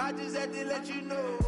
I just had to let you know.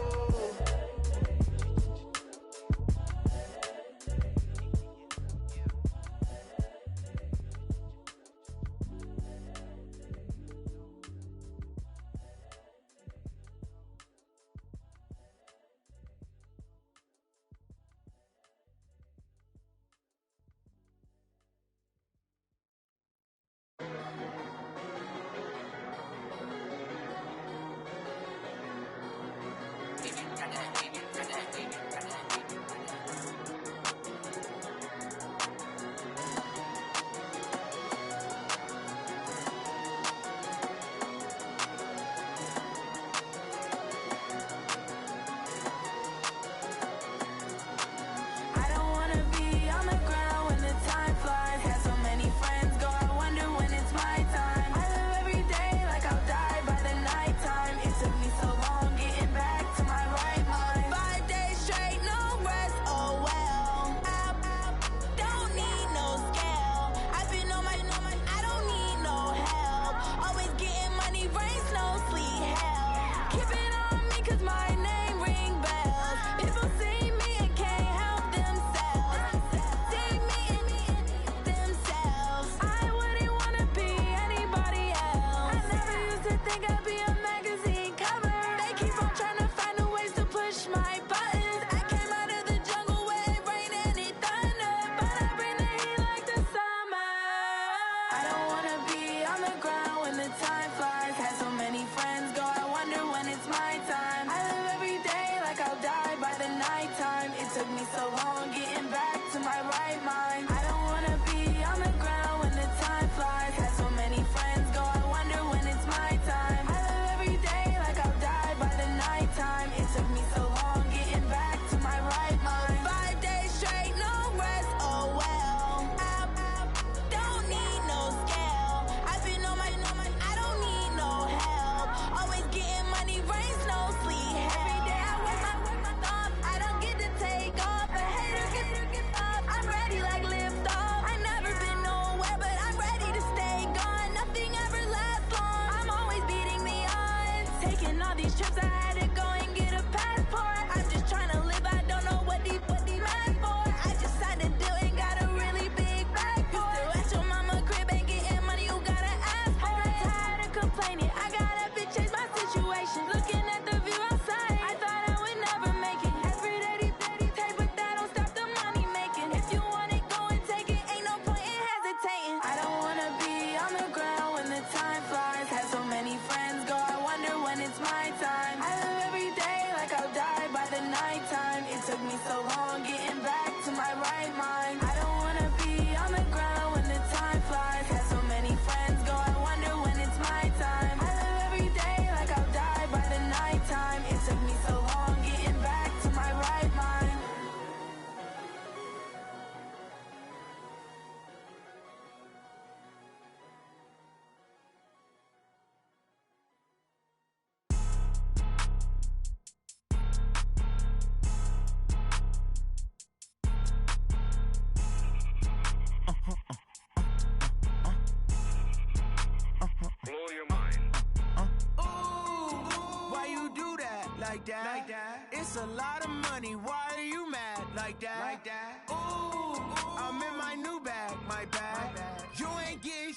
Like that. It's a lot of money. Why are you mad like that? Ooh, I'm in my new bag, my bad. You ain't getting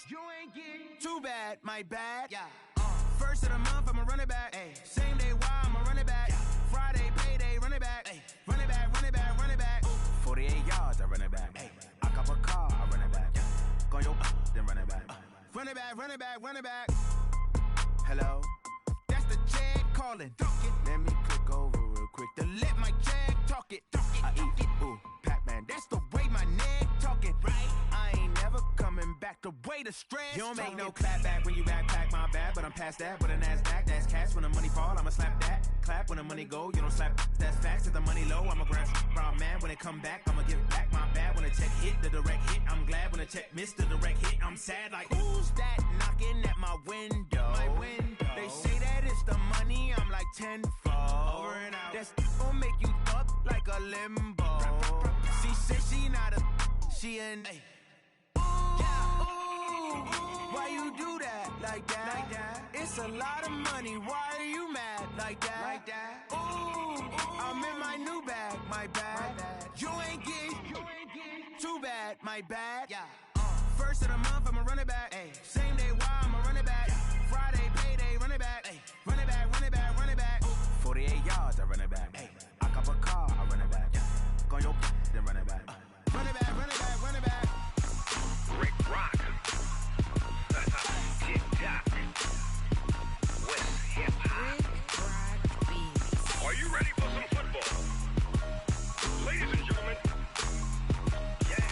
too bad, my bad. Yeah. First of the month, I'ma run it back. Ay. Same day, why I'ma run it back. Yeah. Friday, payday, run it back. Ay. Run it back, run it back, run it back. 48 yards, I run it back. Ay. I cop a car, I run it back. Yeah. Go yo, then run it back. Run it back, run it back, run it back. Hello, that's the check calling. Let me click over real quick to let my check talk it. I eat, ooh, Pac-Man, that's the way my neck talking. Right, I ain't never coming back the way the stress. You don't make no clap back when you backpack, my bad, but I'm past that. With a NASDAQ, that's cash. When the money fall, I'ma slap that. Clap when the money go, you don't slap. That's facts. If the money low, I'ma grab brown man. When it come back, I'ma give back my bad. When the check hit, the direct hit, I'm glad. When the check missed the direct hit, I'm sad. Like, who's that knocking at my window? My window. They say that it's the money, I'm like tenfold. Over and out. That's gon' make you up like a limbo. She said she not a, she an. Ooh, why you do that like that? It's a lot of money. Why are you mad like that. Ooh, I'm in my new bag, my bad. You ain't get too bad, my bad. First of the month, I'ma run it back. Same day, why I'ma run it back. Friday, payday, run it back. Run it back, run it back, run it back. 48 yards, I run it back. I cop a car, I run it back. Go on your then run it back. Run it back, run it back, run it back. Rick Rock. TikTok. West Hip Hop. Are you ready for some football? Ladies and gentlemen. Yeah.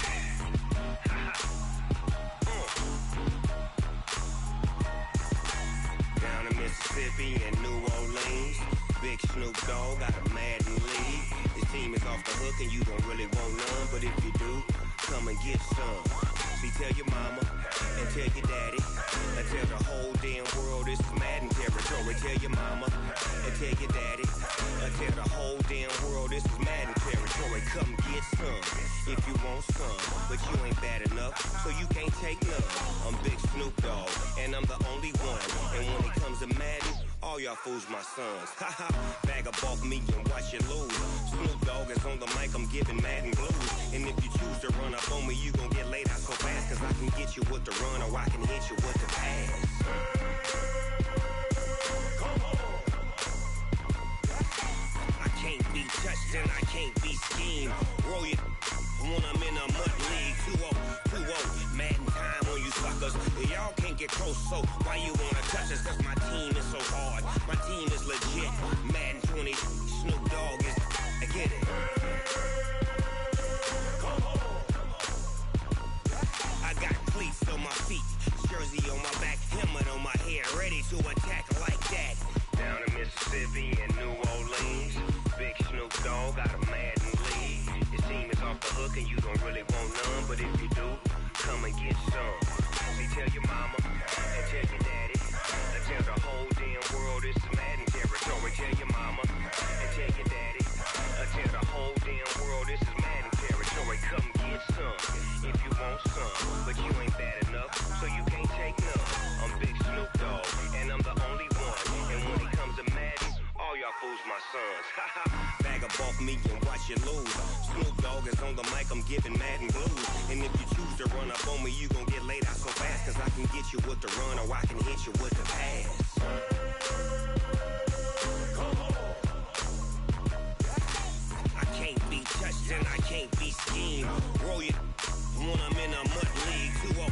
Down in Mississippi and New Orleans, Big Snoop Dogg got a Madden lead. His team is off the hook and you don't really want none, but if you do, come and get some. See, tell your mama and tell your daddy and tell the whole damn world this is Madden territory. Tell your mama and tell your daddy and tell the whole damn world this is Madden territory. Come get some if you want some, but you ain't bad enough, so you can't take none. I'm Big Snoop Dogg and I'm the only one, and when it comes to Madden, all y'all fools my sons. Haha, bag up off me and watch you lose. Snoop Dogg is on the mic, I'm giving Madden blues. And if you choose to run up on me, you gon' get laid out so fast, cause I can get you with the run or I can hit you with the pass. Come on. I can't be touched and I can't be schemed. Roll you when I'm in a mud league. 2-0, Madden time on you suckers. Y'all can't get close, so why you wanna touch us? Cause my team is so hard, my team is legit. Madden 20, Snoop Dogg is, I get it. Come on. I got cleats on my feet, jersey on my back, helmet on my head, ready to attack like that. Down in Mississippi and New Orleans, Big Snoop Dogg got a Madden lead. His team is off the hook and you don't really want none, but if you do, come and get some. See, tell your mama and tell your daddy and tell the whole damn world this is Madden territory. Tell your mama and tell your daddy and tell the whole damn world this is Madden territory. Come get some if you want some, but you ain't bad enough, so you can't take none. I'm Big Snoop Dogg and I'm the only one, and when it comes to Madden, all y'all fools my sons. Bag up off me and watch you lose. Snoop Dogg is on the mic, I'm giving Madden blues. And if you choose to run up on me, you gon' get laid out so fast, cause I can get you with the run or I can hit you with the pass. Come on. I can't be touched and I can't be schemed. Roll you when I'm in a mud league. 2-0,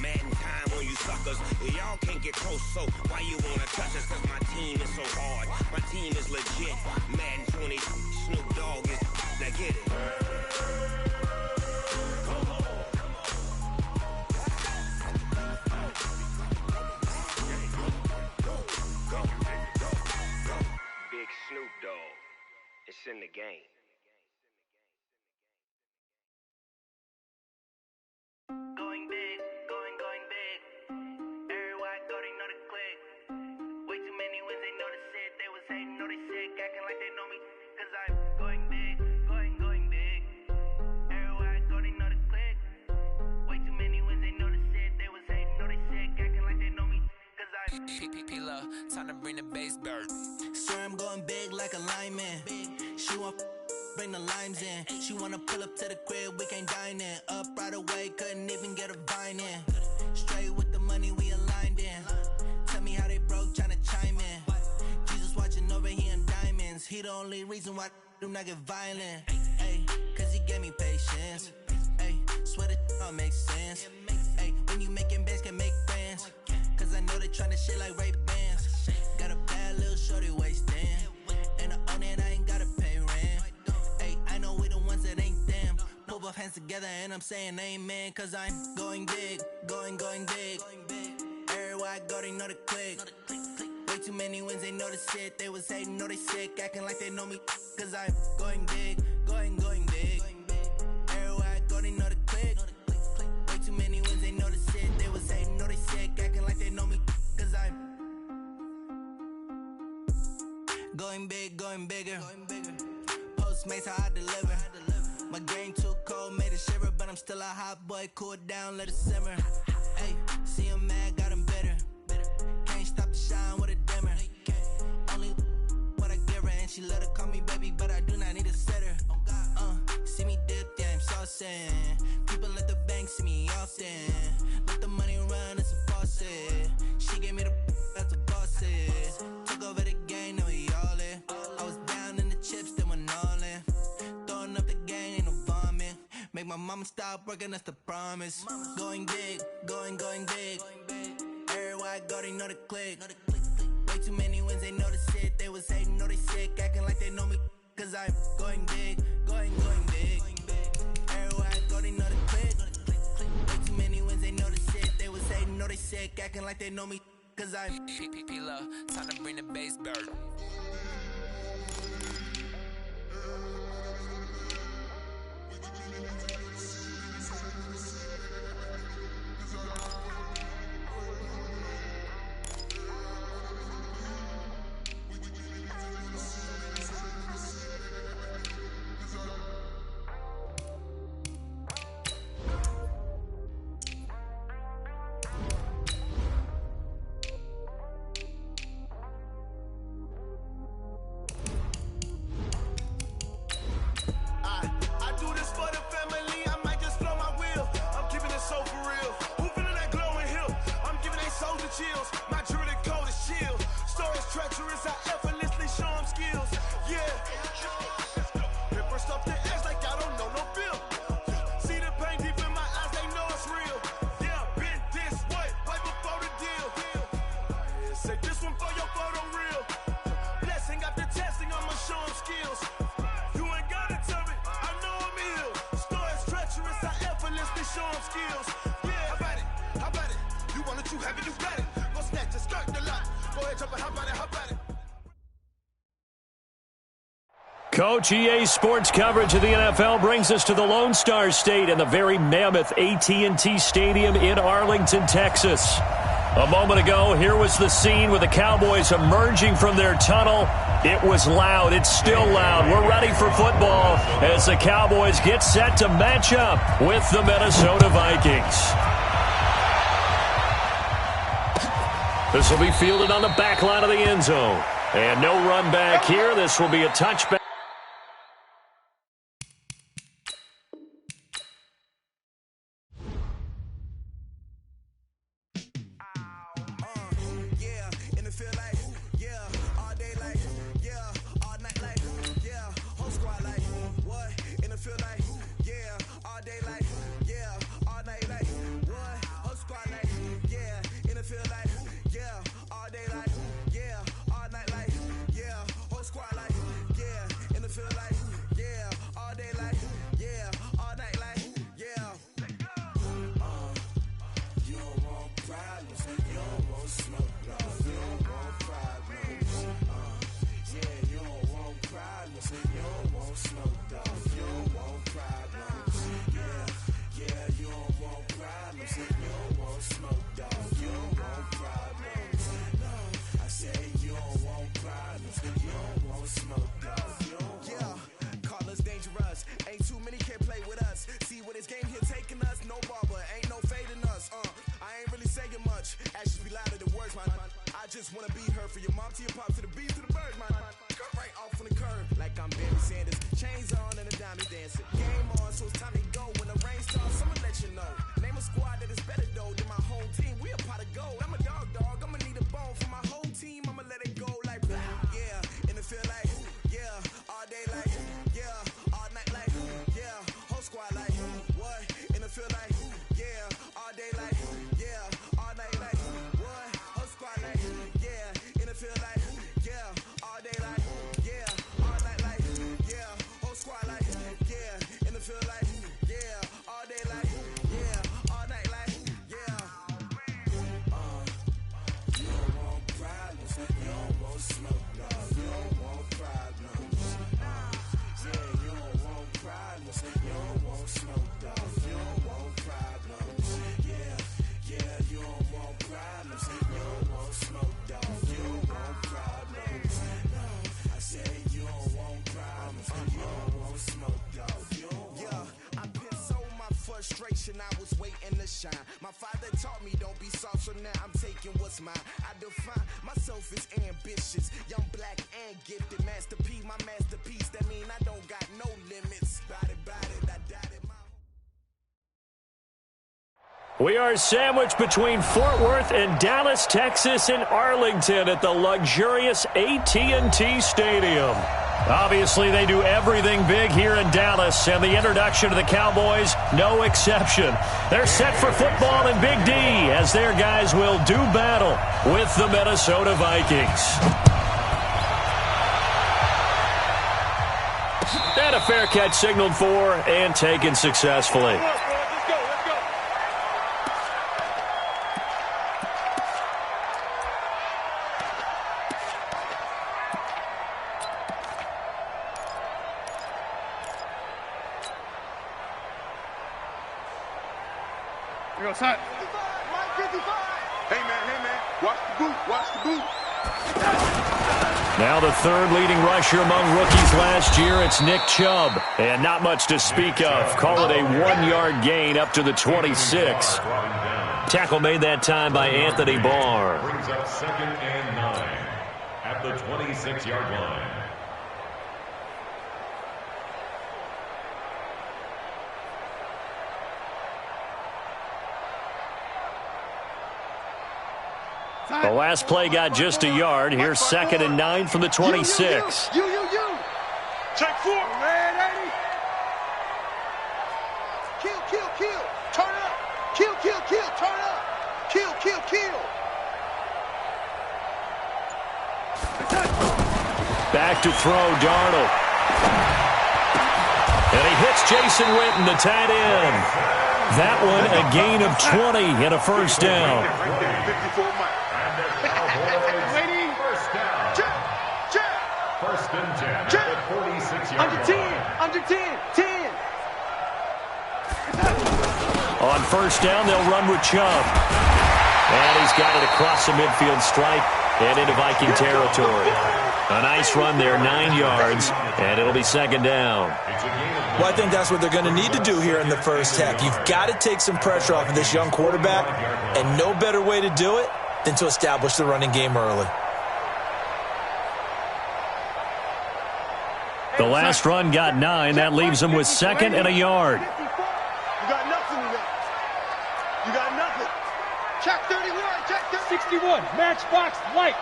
Madden time on you suckers. Y'all can't get close, so why you wanna touch us? Cause my team is so hard, my team is legit. Madden 20, Snoop Dogg is, now get it. Come on. Go. Big Snoop Dogg, it's in the game. Going big, going big. Everywhere I go, they know the click. Way too many wins, they know the shit. They was hating, know they sick, acting like they know me. Cause I'm going big, going big. Everywhere I go, they know the click. Way too many wins, they know the shit. They was hating, know they sick, acting like they know me. Cause I'm P-P-P-Love, time to bring the bass bird. Swear I'm going big like a lineman. She want bring the limes in. She wanna pull up to the crib, we can't dine in. Up right away, couldn't even get a vine in. Straight with the money, we aligned in. Tell me how they broke, tryna chime in. Jesus watching over here in diamonds. He the only reason why do not get violent. Ay, cause he gave me patience. Ay, swear that all makes sense. Ay, when you making bands, can make friends. Cause I know they tryna shit like Ray-Bans. Got a bad little shorty wasting. And I own it, I ain't gotta pay rent. Ay, I know we the ones that ain't them. Pull both hands together and I'm saying amen. Cause I'm going big, going big. Everywhere I go, they know the click. Way too many wins, they know the shit. They was hating, know they sick, acting like they know me. Cause I'm going big, going big. Everywhere I go, they know the click. Way too many wins, they know the shit. They was hating, know they sick, acting like they know me. Cause I'm going big, going bigger. Postmates, how I deliver. My game too cold, made it shiver, but I'm still a hot boy. Cool it down, let it simmer. Hey, see him mad, got him bitter. Can't stop the shine with a dimmer. Only flossing. People at the bank see me often. Let the money run, it's a faucet. She gave me the that's a bosses. Took over the game, now we all in. I was down in the chips, then went all in. Throwing up the game, ain't no vomit. Make my mama stop working, that's the promise. Going big, going big. Everywhere I go, they know the click. Way too many wins, they know the shit. They was hating, know they sick, acting like they know me. Cause I'm going big, going big. Everywhere I go, they know the click. Way too many wins, they know the shit. They was hating, know they sick, acting like they know me. Cause I'm P-P-P-Love, time to bring the bass bird. My jewelry coat is chill. Stories treacherous, I effortlessly show them skills. Yeah. Paper stuff the edge like I don't know no bill. See the pain deep in my eyes, they know it's real. Yeah, been this way, way before the deal. Say this one for your photo reel. Blessing after testing, I'ma show them skills. You ain't gotta tell me, I know I'm ill. Stories treacherous, I effortlessly show them skills. Yeah, how about it? You want it, you have it, you got it. Go snatch a skirt the lot. Go ahead, jump it, how about it? Coach, EA Sports coverage of the NFL brings us to the Lone Star State and the very mammoth AT&T Stadium in Arlington, Texas. A moment ago, here was the scene with the Cowboys emerging from their tunnel. It was loud. It's still loud. We're ready for football as the Cowboys get set to match up with the Minnesota Vikings. This will be fielded on the back line of the end zone. And no run back here. This will be a touchback. I was waiting to shine. My father taught me don't be soft, so now I'm taking what's mine. I define myself as ambitious, young, black, and gifted. Master P, my masterpiece. That mean I don't got no limits. Bout it, I doubt it. We are sandwiched between Fort Worth and Dallas, Texas, and Arlington at the luxurious AT&T Stadium. Obviously, they do everything big here in Dallas, and the introduction to the Cowboys, no exception. They're set for football in Big D as their guys will do battle with the Minnesota Vikings. And a fair catch signaled for and taken successfully. Now the third leading rusher among rookies last year, it's Nick Chubb. And not much to speak of. Call it a 1-yard gain up to the 26. Tackle made that time by Anthony Barr. Brings up 2nd and 9 at the 26-yard line. The last play got just a yard. Here's 2nd and 9 from the 26. You. Check 4. Red 80. Kill. Turn up. Kill. Turn up. Kill. Back to throw, Darnold. And he hits Jason Witten, the tight end. That one a gain of 20 and a first down. First and 10 at the 46-yard line. Under 10. On first down, they'll run with Chubb. And he's got it across the midfield stripe and into Viking territory. A nice run there, 9 yards, and it'll be 2nd down. Well, I think that's what they're going to need to do here in the first half. You've got to take some pressure off of this young quarterback, and no better way to do it than to establish the running game early. The last run got 9. That leaves them with 2nd and a yard. You got nothing. You got nothing. Check 31. Check 61. Matchbox lights.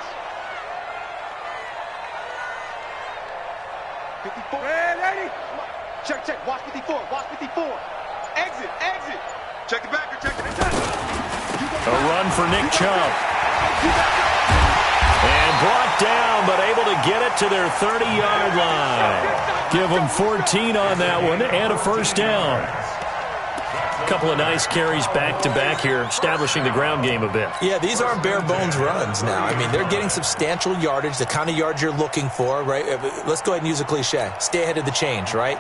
54. Red 80. Check. Watch 54. Exit. Check the backer. Check it. A run for Nick Chubb. And brought down, but able to get it to their 30-yard line. Give them 14 on that one and a first down. A couple of nice carries back-to-back here, establishing the ground game a bit. Yeah, these aren't bare-bones runs now. I mean, they're getting substantial yardage, the kind of yards you're looking for, right? Let's go ahead and use a cliche. Stay ahead of the change, right?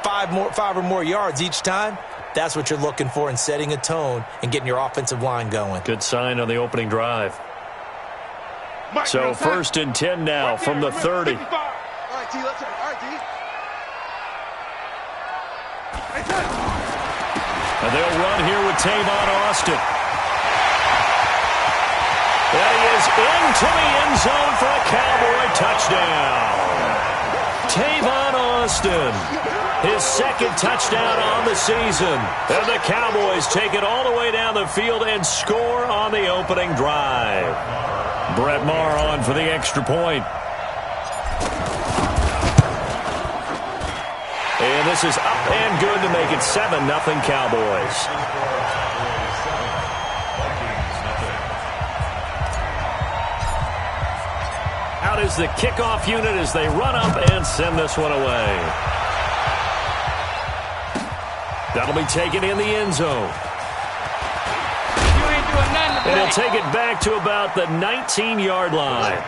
5 or more yards each time. That's what you're looking for in setting a tone and getting your offensive line going. Good sign on the opening drive. So 1st and 10 now from the 30. All right, T, let's go. All right, T. And they'll run here with Tavon Austin. And he is into the end zone for a Cowboy touchdown. Tavon Austin, his 2nd touchdown on the season. And the Cowboys take it all the way down the field and score on the opening drive. Brett Maher on for the extra point. And this is up and good to make it 7-0 Cowboys. Out is the kickoff unit as they run up and send this one away. That'll be taken in the end zone. And he'll take it back to about the 19-yard line.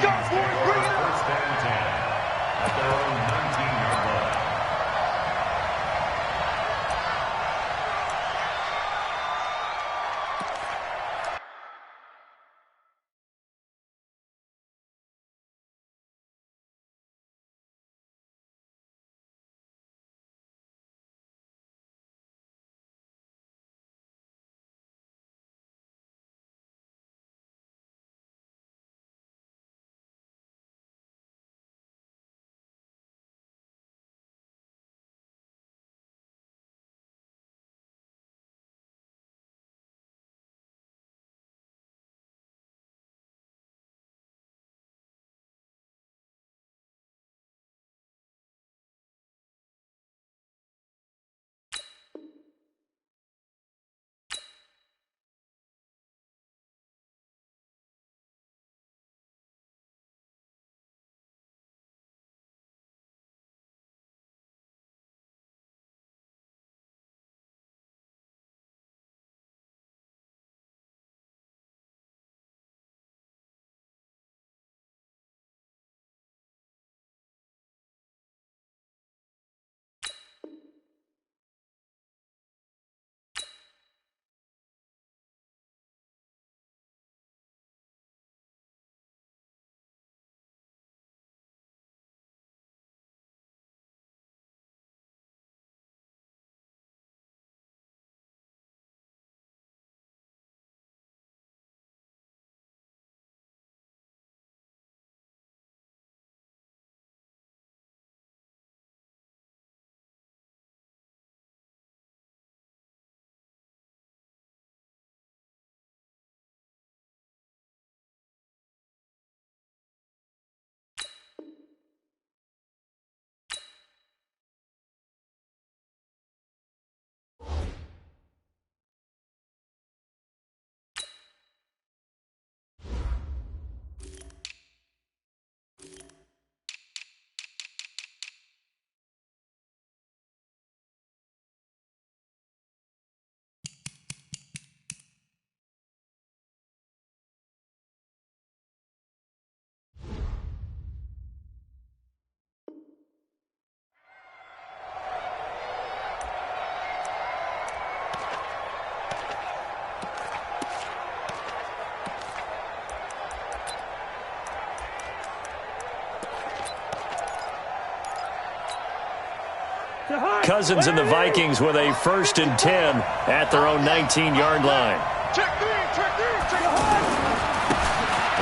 Cousins and the Vikings with a 1st and 10 at their own 19-yard line.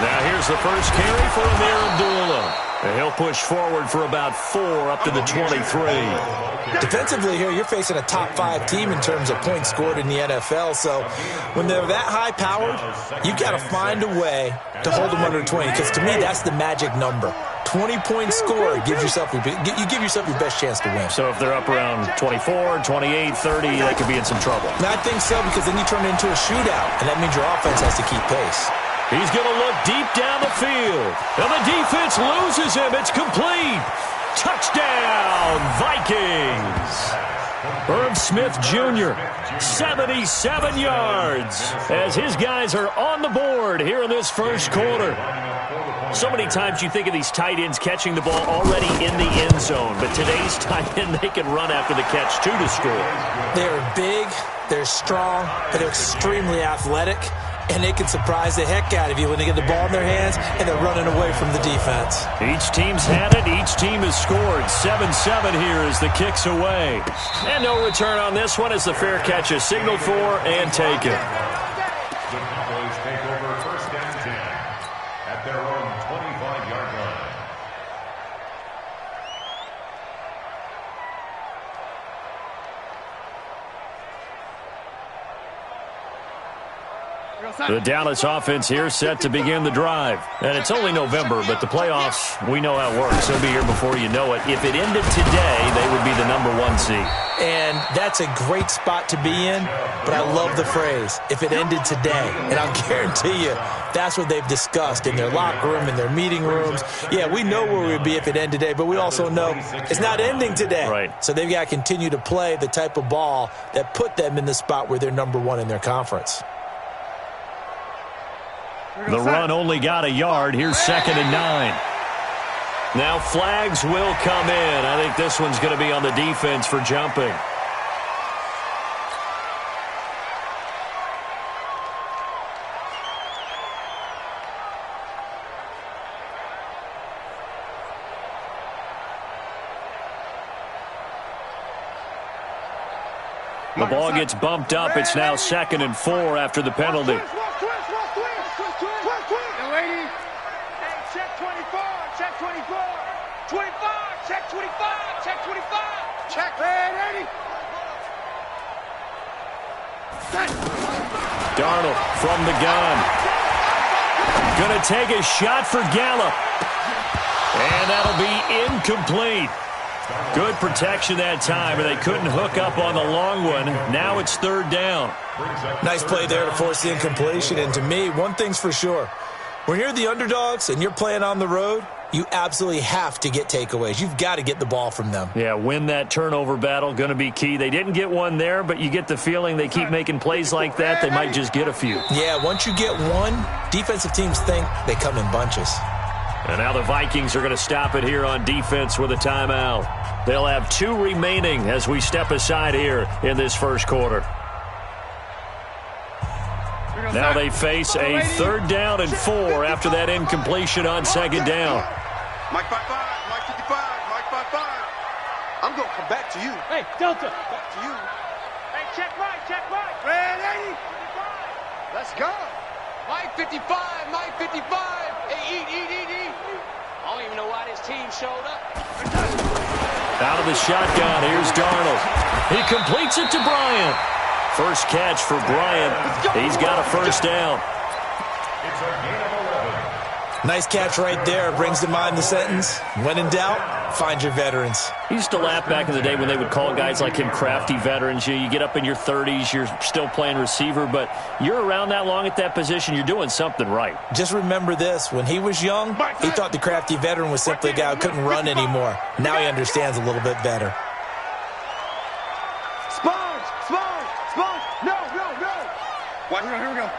Now here's the first carry for Amir Abdullah. And he'll push forward for about 4 up to the 23. Defensively here, you're facing a top 5 team in terms of points scored in the NFL. So when they're that high-powered, you've got to find a way to hold them under 20. Because to me, that's the magic number. 20 points scored, you give yourself your best chance to win. So if they're up around 24, 28, 30, they could be in some trouble. And I think so, because then you turn it into a shootout, and that means your offense has to keep pace. He's going to look deep down the field. And the defense loses him. It's complete. Touchdown, Vikings. Herb Smith Jr., 77 yards, as his guys are on the board here in this first quarter. So many times you think of these tight ends catching the ball already in the end zone, but today's tight end, they can run after the catch, too, to score. They're big, they're strong, but they're extremely athletic, and they can surprise the heck out of you when they get the ball in their hands and they're running away from the defense. Each team's had it. Each team has scored. 7-7 here as the kick's away. And no return on this one as the fair catch is signaled for and taken. The Cowboys take over 1st and 10 at their own 25-yard line. The Dallas offense here set to begin the drive. And it's only November, but the playoffs, we know how it works. They'll be here before you know it. If it ended today, they would be the #1 seed. And that's a great spot to be in, but I love the phrase, if it ended today. And I'll guarantee you, that's what they've discussed in their locker room, in their meeting rooms. Yeah, we know where we'd be if it ended today, but we also know it's not ending today. Right. So they've got to continue to play the type of ball that put them in the spot where they're #1 in their conference. The run only got a yard. Here's 2nd and 9. Now flags will come in. I think this one's going to be on the defense for jumping. The ball gets bumped up. It's now 2nd and 4 after the penalty. Check 24, check 24, 25, check 25, check 25, check red 80. Darnold from the gun. Gonna take a shot for Gallup. And that'll be incomplete. Good protection that time, and they couldn't hook up on the long one. Now it's 3rd down. Nice play there to force the incompletion, and to me, one thing's for sure. When you're the underdogs and you're playing on the road, you absolutely have to get takeaways. You've got to get the ball from them. Yeah, win that turnover battle, going to be key. They didn't get one there, but you get the feeling they keep making plays like that, they might just get a few. Yeah, once you get one, defensive teams think they come in bunches. And now the Vikings are going to stop it here on defense with a timeout. They'll have 2 remaining as we step aside here in this first quarter. Now they face a 3rd down and 4 after that incompletion on 2nd down. Mike 55, Mike 55, Mike 55. I'm going to come back to you. Hey, Delta. Back to you. Hey, check right, check right. Red 80. Let's go. Mike 55, Mike 55. Hey, eat. I don't even know why this team showed up. Out of the shotgun, here's Darnold. He completes it to Bryant. First catch for Bryant. He's got a 1st down. It's a gain of 11. Nice catch right there. Brings to mind the sentence, when in doubt, find your veterans. He used to laugh back in the day when they would call guys like him crafty veterans. You get up in your 30s, you're still playing receiver, but you're around that long at that position, you're doing something right. Just remember this. When he was young, he thought the crafty veteran was simply a guy who couldn't run anymore. Now he understands a little bit better. Watch, here we go.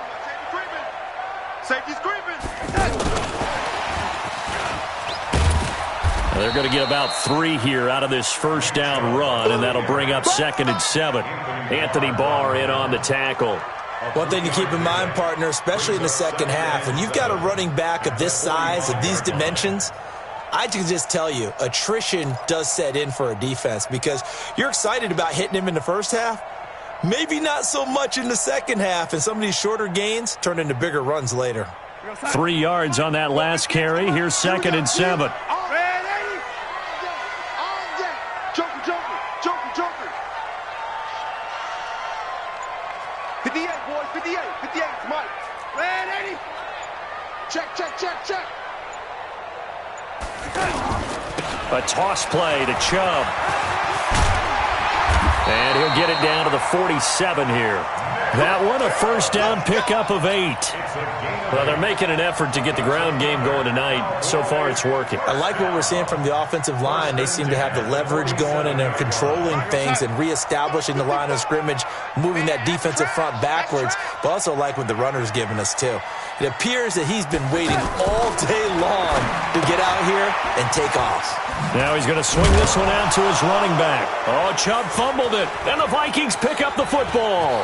Safety's creeping. They're going to get about 3 here out of this 1st down run, and that'll bring up 2nd and 7. Anthony Barr in on the tackle. One thing to keep in mind, partner, especially in the second half, when you've got a running back of this size, of these dimensions, I can just tell you, attrition does set in for a defense because you're excited about hitting him in the first half. Maybe not so much in the second half, and some of these shorter gains turn into bigger runs later. 3 yards on that last carry. Here's 2nd and 7. Joker. 58, boys, 58, it's Mike. Red 80. Check. A toss play to Chubb. And he'll get it down to the 47 here. That one, a first down pickup of 8. Well, they're making an effort to get the ground game going tonight. So far, it's working. I like what we're seeing from the offensive line. They seem to have the leverage going, and they're controlling things and reestablishing the line of scrimmage, moving that defensive front backwards. But also like what the runner's giving us, too. It appears that he's been waiting all day long to get out here and take off. Now he's going to swing this one out to his running back. Oh, Chubb fumbled it, and the Vikings pick up the football.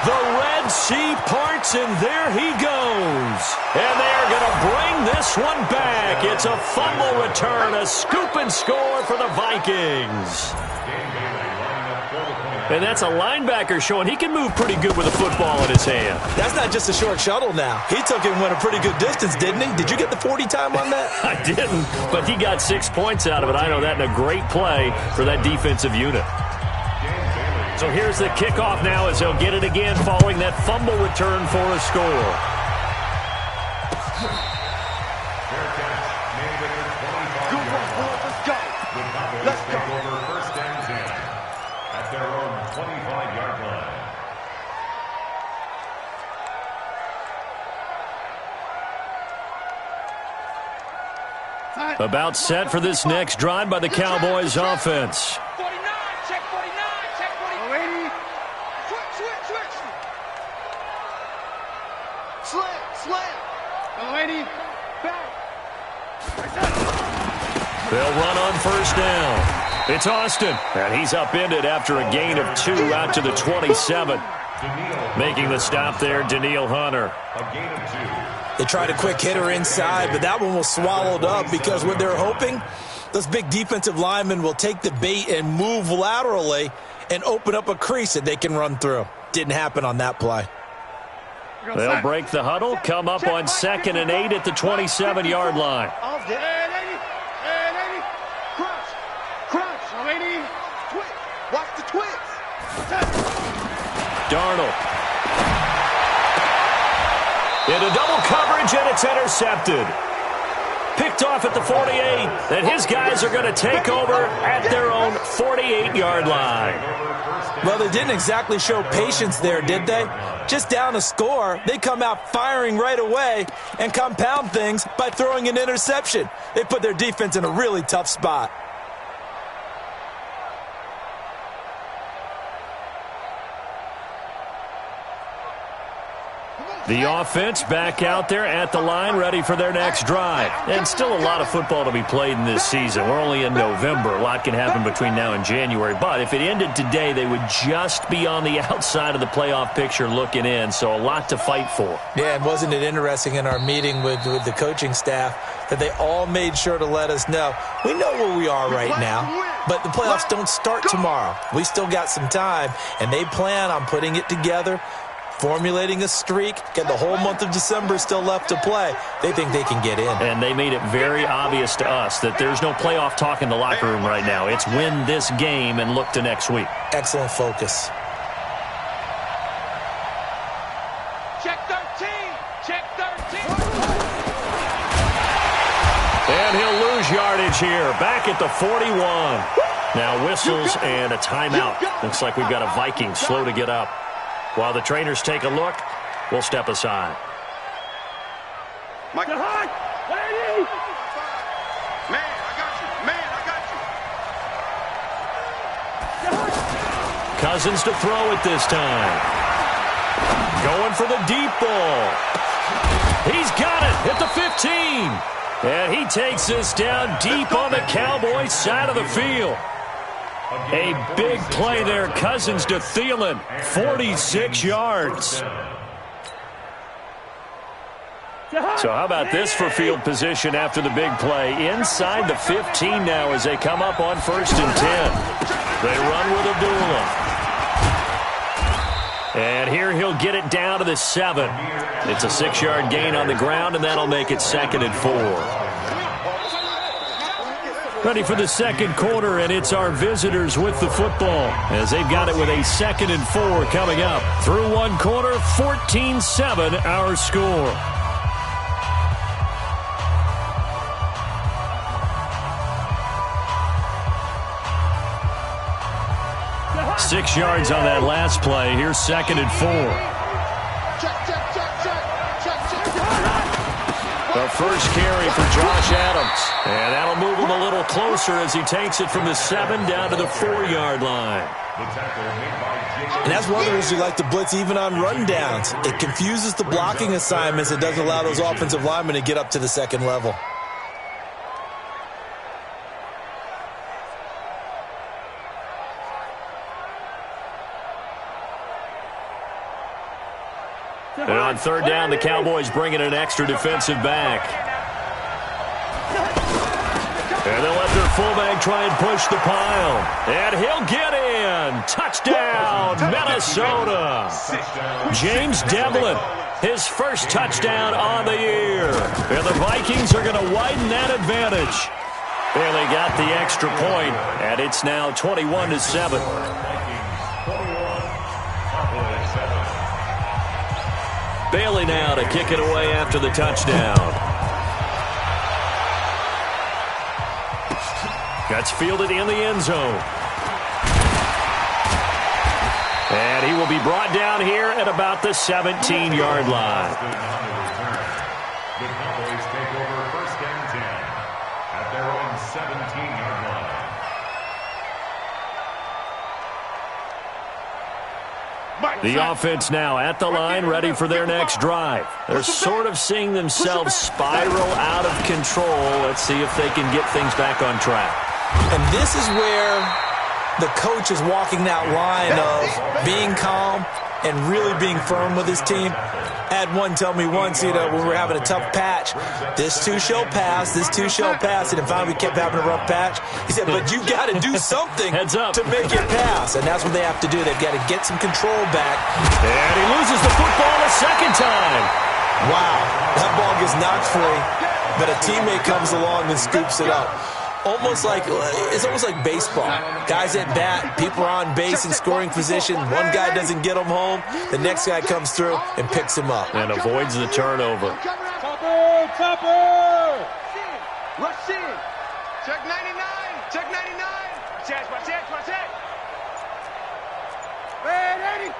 The Red Sea parts, and there he goes. And they are going to bring this one back. It's a fumble return, a scoop and score for the Vikings. And that's a linebacker showing he can move pretty good with a football in his hand. That's not just a short shuttle now. He took it and went a pretty good distance, didn't he? Did you get the 40 time on that? I didn't, but he got 6 points out of it. I know that, and a great play for that defensive unit. So here's the kickoff now as they'll get it again following that fumble return for a score. Let's go. First and 10 at their own 25-yard line. About set for this next drive by the Cowboys offense. 49, check 49. Switch. Slam. Back. They'll run on first down. It's Austin, and he's upended after a gain of 2 out to the 27. Making the stop there, Danielle Hunter. A gain of 2. They tried a quick hitter inside, but that one was swallowed up because what they're hoping, those big defensive linemen will take the bait and move laterally and open up a crease that they can run through. Didn't happen on that play. They'll break the huddle, come up on 2nd and 8 at the 27-yard line. Watch the twist. Darnold. Into double coverage, and it's intercepted. Picked off at the 48, and his guys are going to take over at their own 48-yard line. Well, they didn't exactly show patience there, did they? Just down a score, they come out firing right away and compound things by throwing an interception. They put their defense in a really tough spot. The offense back out there at the line, ready for their next drive. And still a lot of football to be played in this season. We're only in November. A lot can happen between now and January. But if it ended today, they would just be on the outside of the playoff picture looking in. So a lot to fight for. Yeah, and wasn't it interesting in our meeting with the coaching staff that they all made sure to let us know, we know where we are right now, but the playoffs don't start tomorrow. We still got some time, and they plan on putting it together, formulating a streak, get the whole month of December still left to play. They think they can get in. And they made it very obvious to us that there's no playoff talk in the locker room right now. It's win this game and look to next week. Excellent focus. Check 13. Check 13. And he'll lose yardage here. Back at the 41. Now whistles and a timeout. Looks like we've got a Viking slow to get up. While the trainers take a look, we'll step aside. Mike. Man, I got you. Cousins to throw it this time. Going for the deep ball. He's got it at the 15. And he takes this down deep on the Cowboys side of the field. A big play there, Cousins to Thielen, 46 yards. So how about this for field position after the big play? Inside the 15 now as they come up on 1st and 10. They run with Abdullah. And here he'll get it down to the 7. It's a 6-yard gain on the ground, and that'll make it 2nd and 4. Ready for the second quarter, and it's our visitors with the football as they've got it with a 2nd and 4 coming up. Through one quarter, 14-7 our score. Six yards on that last play. Here's 2nd and 4. The first carry for Josh Adams. And that'll move him a little closer as he takes it from the 7 down to the 4-yard line. And that's one of the reasons we like to blitz even on rundowns. It confuses the blocking assignments. It doesn't allow those offensive linemen to get up to the second level. And on 3rd down, the Cowboys bring in an extra defensive back. And they'll let their fullback try and push the pile. And he'll get in. Touchdown, Minnesota. James Devlin, his first touchdown on the year. And the Vikings are going to widen that advantage. Bailey got the extra point, and it's now 21-7. Bailey now to kick it away after the touchdown. That's fielded in the end zone. And he will be brought down here at about the 17-yard line. The Cowboys take over 1st and 10 at their own 17-yard line. The offense now at the line, ready for their next drive. They're sort of seeing themselves spiral out of control. Let's see if they can get things back on track. And this is where the coach is walking that line of being calm and really being firm with his team. I had one tell me once, when we were having a tough patch, this too shall pass, this too shall pass, and finally we kept having a rough patch. He said, but you got to do something to make it pass, and that's what they have to do. They've got to get some control back. And he loses the football a second time. Wow, that ball gets knocked free, but a teammate comes along and scoops it up. It's almost like baseball. Guys at bat, people are on base in scoring position. One guy doesn't get them home. The next guy comes through and picks him up. And avoids the turnover. Topper! Rush in. Check 99. Check 99. Watch it. Red 80.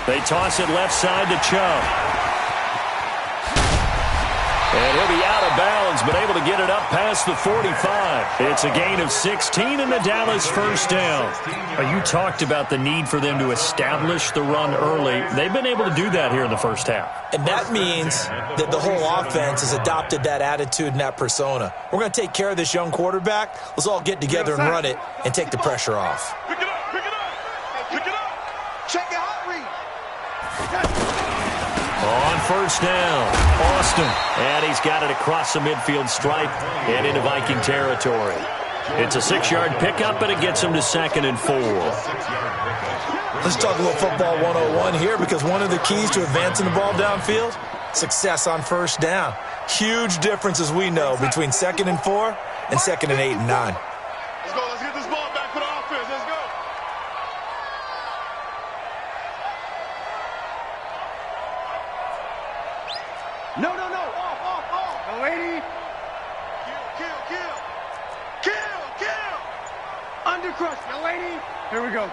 They toss it left side to Chubb. And he'll be out of bounds, but able to get it up past the 45. It's a gain of 16 and the Dallas first down. You talked about the need for them to establish the run early. They've been able to do that here in the first half. And that means that the whole offense has adopted that attitude and that persona. We're going to take care of this young quarterback. Let's all get together and run it and take the pressure off. Pick it up. Check your hot read. On first down, Austin. And he's got it across the midfield stripe and into Viking territory. It's a 6-yard pickup, and it gets him to 2nd and 4. Let's talk a little football 101 here, because one of the keys to advancing the ball downfield, success on first down. Huge difference, as we know, between 2nd and 4 and 2nd and 8 and 9. Let's go. Let's get this ball back for the offense. Let's go. No. Off. No, lady. Kill. Undercrush. No, lady. Here we go.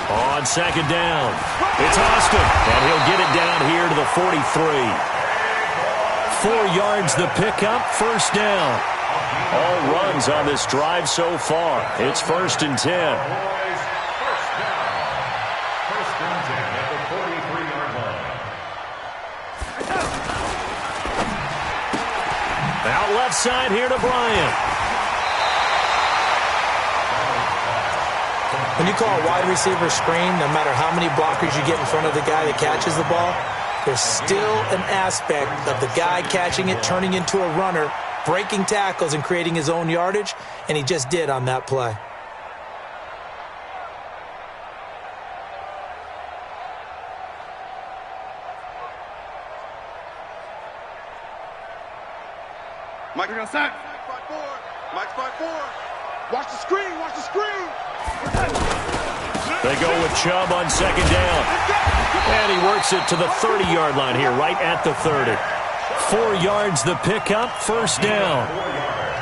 On 2nd down, it's Austin. And he'll get it down here to the 43. 4 yards the pickup, first down. All runs on this drive so far. It's 1st and 10. First and 10 at the 43-yard line. Out left side here to Bryant. when you call a wide receiver screen, no matter how many blockers you get in front of the guy that catches the ball, there's still an aspect of the guy catching it, turning into a runner, breaking tackles and creating his own yardage, and he just did on that play. Mike, you're going to sack. Mike's 5-4. Watch the screen. Watch the screen. They go with Chubb on second down. And he works it to the 30-yard line here, right at the 30. 4 yards the pickup, first down.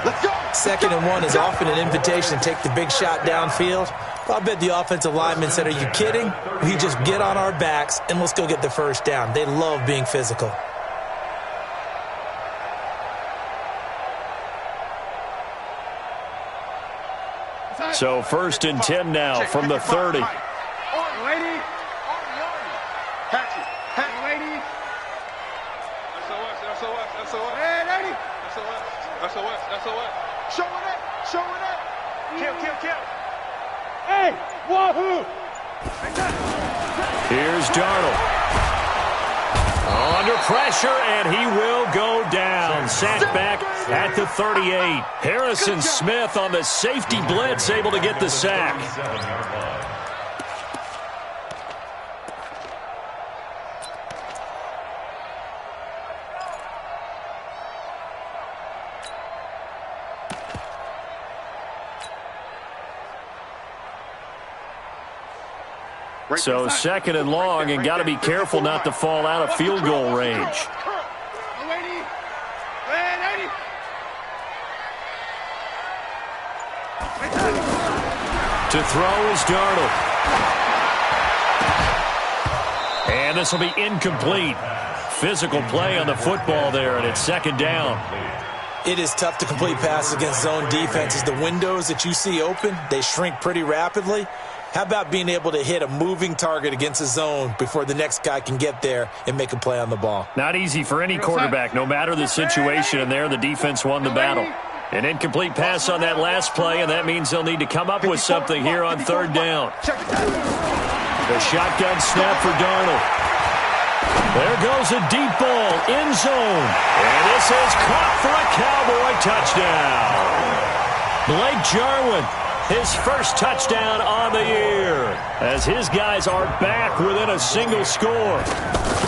Let's go. Second and 1 is often an invitation to take the big shot downfield. I bet the offensive lineman said, are you kidding? We just get on our backs and let's go get the first down. They love being physical. So first and 10 now from the 30. Lady. Catch it. Catch lady. SOS. Hey, lady. SOS. Showing it. Kill. Hey, wahoo! Here's Darnold. Under pressure, and he will go down. Sacked back at the 38. Harrison Smith on the safety blitz, able to get the sack. So second and long, and got to be careful not to fall out of field goal range. To throw is Darnold. And this will be incomplete. Physical play on the football there, and it's second down. It is tough to complete passes against zone defenses. The windows that you see open, they shrink pretty rapidly. How about being able to hit a moving target against a zone before the next guy can get there and make a play on the ball? Not easy for any quarterback, no matter the situation, and there the defense won the battle. An incomplete pass on that last play, and that means they'll need to come up with something here on third down. The shotgun snap for Darnold. There goes a deep ball, end zone. And this is caught for a Cowboy touchdown. Blake Jarwin, his first touchdown on the year, as his guys are back within a single score.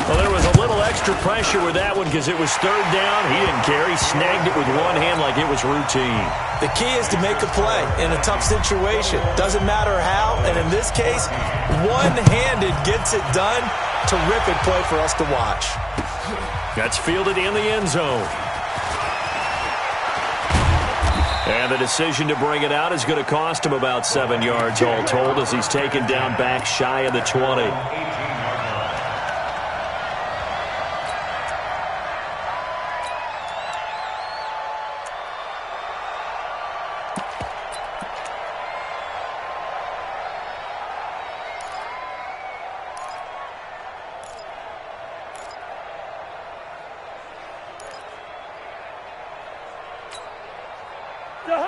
Well, there was a little extra pressure with that one because it was third down. He didn't care. He snagged it with one hand like it was routine. The key is to make a play in a tough situation. Doesn't matter how, and in this case, one-handed gets it done. Terrific play for us to watch. That's fielded in the end zone. And the decision to bring it out is going to cost him about 7 yards all told, as he's taken down back shy of the 20.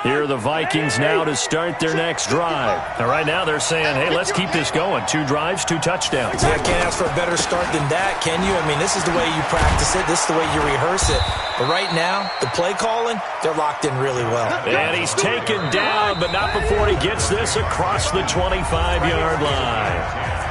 Here are the Vikings now to start their next drive. Now, right now they're saying, hey, let's keep this going. 2 drives, 2 touchdowns. Yeah, can't ask for a better start than that, can you? I mean, this is the way you practice it. This is the way you rehearse it. But right now, the play calling, they're locked in really well. And he's taken down, but not before he gets this across the 25-yard line.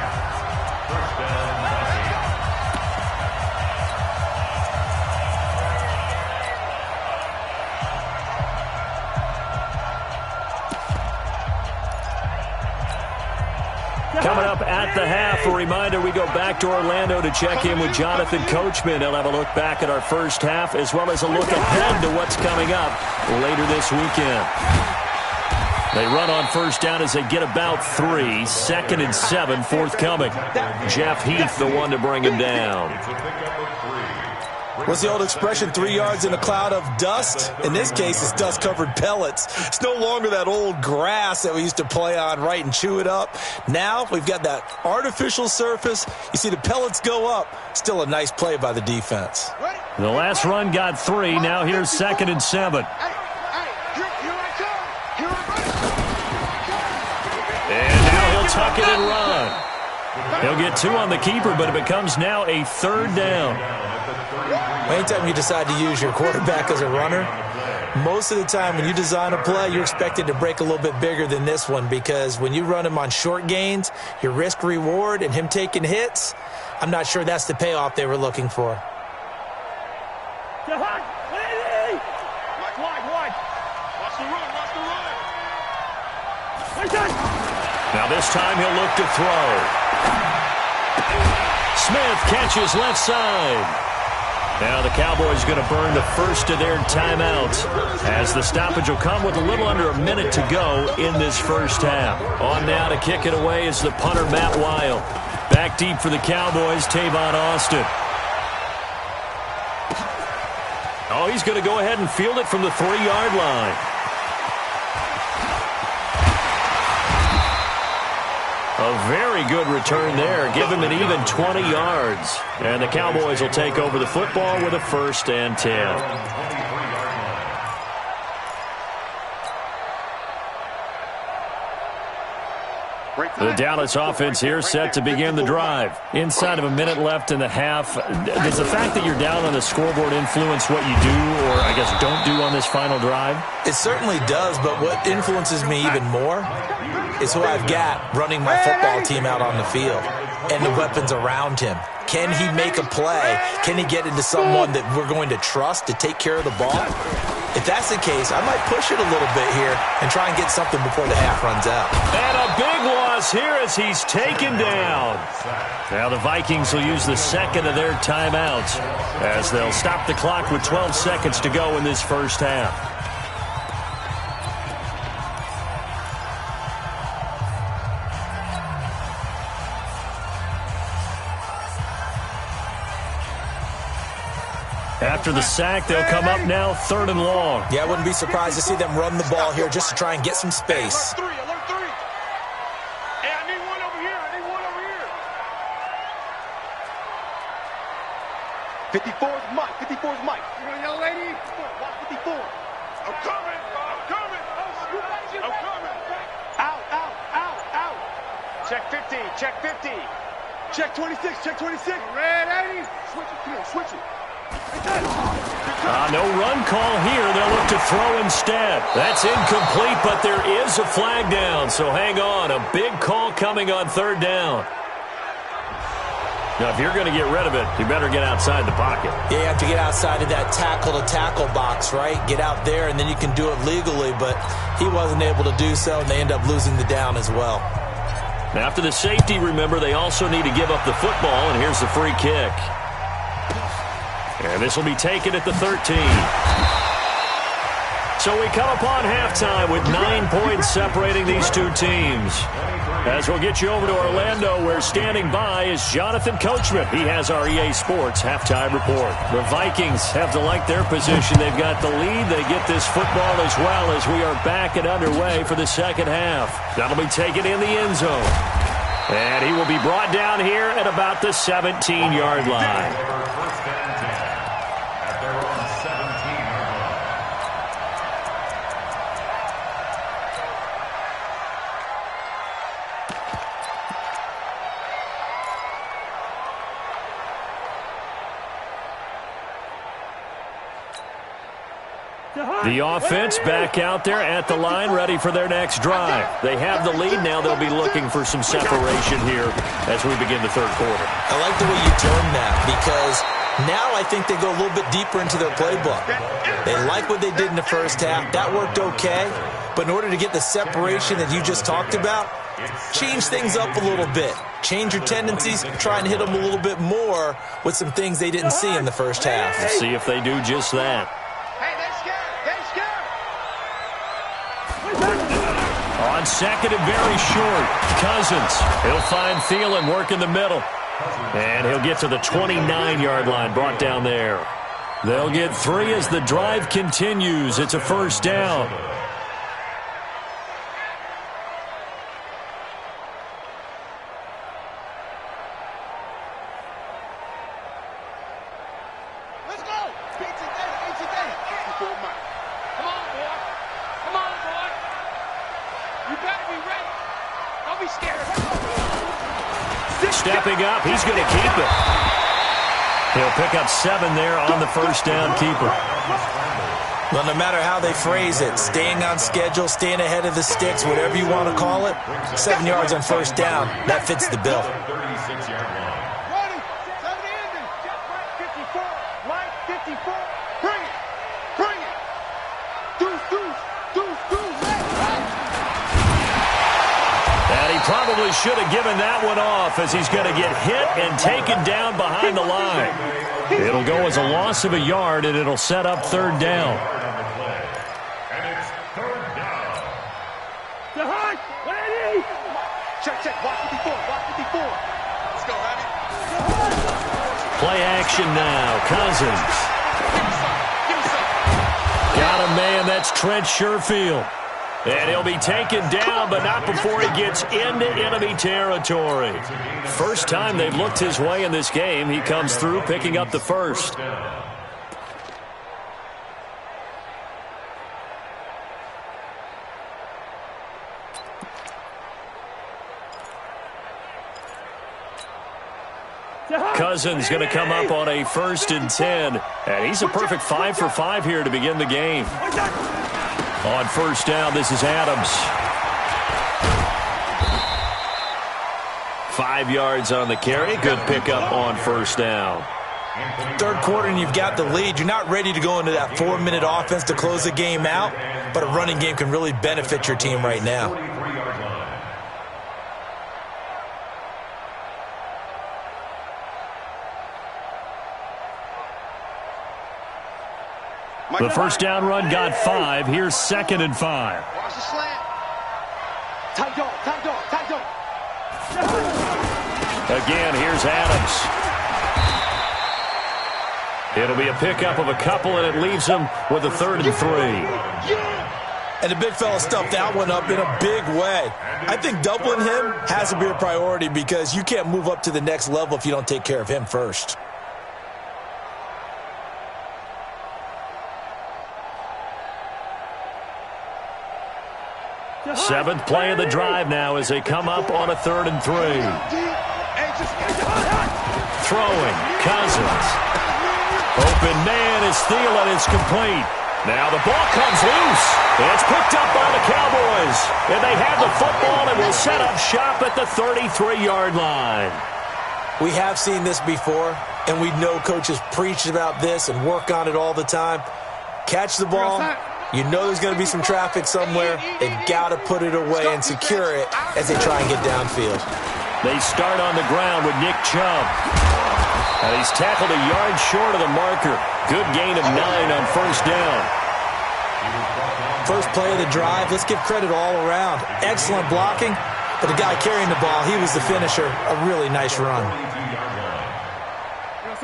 Coming up at the half, a reminder, we go back to Orlando to check in with Jonathan Coachman. He'll have a look back at our first half, as well as a look ahead to what's coming up later this weekend. They run on first down as they get about 3. 2nd and 7 forthcoming. Jeff Heath, the one to bring him down. What's the old expression, 3 yards in a cloud of dust? In this case, it's dust-covered pellets. It's no longer that old grass that we used to play on, right, and chew it up. Now we've got that artificial surface. You see the pellets go up. Still a nice play by the defense. The last run got 3. Now here's 2nd and 7. And now He'll get 2 on the keeper, but it becomes now a 3rd down. Anytime you decide to use your quarterback as a runner, most of the time when you design a play, you're expected to break a little bit bigger than this one, because when you run him on short gains, your risk-reward and him taking hits, I'm not sure that's the payoff they were looking for. Now this time he'll look to throw. Smith catches left side. Now the Cowboys going to burn the first of their timeouts, as the stoppage will come with a little under a minute to go in this first half. On now to kick it away is the punter, Matt Weil. Back deep for the Cowboys, Tavon Austin. Oh, he's going to go ahead and field it from the 3-yard line. A very good return there. Give him an even 20 yards. And the Cowboys will take over the football with a 1st and 10. The Dallas offense here set to begin the drive. Inside of a minute left in the half. Does the fact that you're down on the scoreboard influence what you do, or I guess don't do on this final drive? It certainly does, but what influences me even more is who I've got running my football team out on the field and the weapons around him. Can he make a play? Can he get into someone that we're going to trust to take care of the ball? If that's the case, I might push it a little bit here and try and get something before the half runs out. And a big loss here as he's taken down. Now the Vikings will use the second of their timeouts as they'll stop the clock with 12 seconds to go in this first half. After the sack, they'll come up now 3rd and long. Yeah, I wouldn't be surprised to see them run the ball here just to try and get some space. Alert 3. Hey, I need one over here. 54 is Mike. 54 is Mike. You want a young lady? Watch 54. I'm coming. Out. Check 50. Check 50. Check 26. Check 26. Red 80. Switch it. No run call here. They'll look to throw instead. That's incomplete, but there is a flag down, so hang on. A big call coming on 3rd down. Now, if you're going to get rid of it, you better get outside the pocket. Yeah, you have to get outside of that tackle-to-tackle box, right? Get out there, and then you can do it legally, but he wasn't able to do so, and they end up losing the down as well. After the safety, remember, they also need to give up the football, and here's the free kick. And this will be taken at the 13. So we come upon halftime with 9 points separating these two teams. As we'll get you over to Orlando, where standing by is Jonathan Coachman. He has our EA Sports halftime report. The Vikings have to like their position. They've got the lead. They get this football as well as we are back and underway for the second half. That'll be taken in the end zone. And he will be brought down here at about the 17-yard line. The offense back out there at the line, ready for their next drive. They have the lead. Now they'll be looking for some separation here as we begin the 3rd quarter. I like the way you term that, because now I think they go a little bit deeper into their playbook. They like what they did in the first half. That worked okay. But in order to get the separation that you just talked about, change things up a little bit. Change your tendencies. Try and hit them a little bit more with some things they didn't see in the first half. Let's see if they do just that. On second and very short, Cousins. He'll find Thielen work in the middle. And he'll get to the 29-yard line, brought down there. They'll get 3 as the drive continues. It's a 1st down. stepping up. He's going to keep it. He'll pick up 7 there on the first down keeper. Well, no matter how they phrase it, staying on schedule, staying ahead of the sticks, whatever you want to call it, 7 yards on first down, that fits the bill. 36-yard line. Ready, 70 ending. Check right, 54. Right, 54. Bring it. Bring it. Deuce, deuce, deuce, deuce. Right. And he probably should have given that one off as he's going to get hit and taken down behind the line. It'll go as a loss of a yard, and it'll set up third down. And it's third down. Check, check. Watch 54. Watch 54. Let's go, Abby. Play action now. Cousins. Give me some. Got a man. That's Trent Sherfield. And he'll be taken down, but not before he gets into enemy territory. First time they've looked his way in this game. He comes through picking up the first. Cousins going to come up on a 1st and 10. And he's a perfect 5 for 5 here to begin the game. On first down, this is Adams. 5 yards on the carry. Good pickup on first down. Third quarter and you've got the lead. You're not ready to go into that 4-minute offense to close the game out, but a running game can really benefit your team right now. The first down run got 5. Here's 2nd and 5. Watch the slant. Tight dog, tight dog, tight dog. Again, here's Adams. It'll be a pickup of a couple, and it leaves him with a 3rd and 3. And the big fella stuffed that one up in a big way. I think doubling him has to be a priority because you can't move up to the next level if you don't take care of him first. Seventh play of the drive now as they come up on a 3rd and 3. Throwing, Cousins. Open man is Thielen. It's complete. Now the ball comes loose. It's picked up by the Cowboys. And they have the football and will set up shop at the 33-yard line. We have seen this before, and we know coaches preach about this and work on it all the time. Catch the ball. You know there's going to be some traffic somewhere. They've got to put it away and secure it as they try and get downfield. They start on the ground with Nick Chubb. And he's tackled a yard short of the marker. Good gain of 9 on first down. First play of the drive, let's give credit all around. Excellent blocking, but the guy carrying the ball, he was the finisher. A really nice run.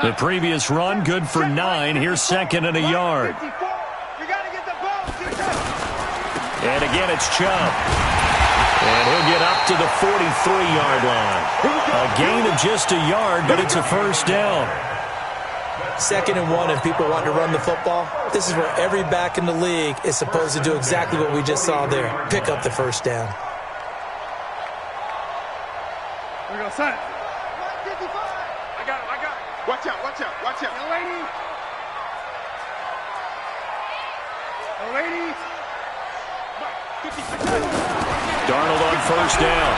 The previous run, good for 9. Here's 2nd and a yard. And again, it's Chubb. And he'll get up to the 43-yard line. A gain of just a yard, but it's a first down. 2nd and 1, and people want to run the football. This is where every back in the league is supposed to do exactly what we just saw there. Pick up the first down. We're going to set. I got it. Watch out, watch out, watch out. Young lady. Darnold on first down.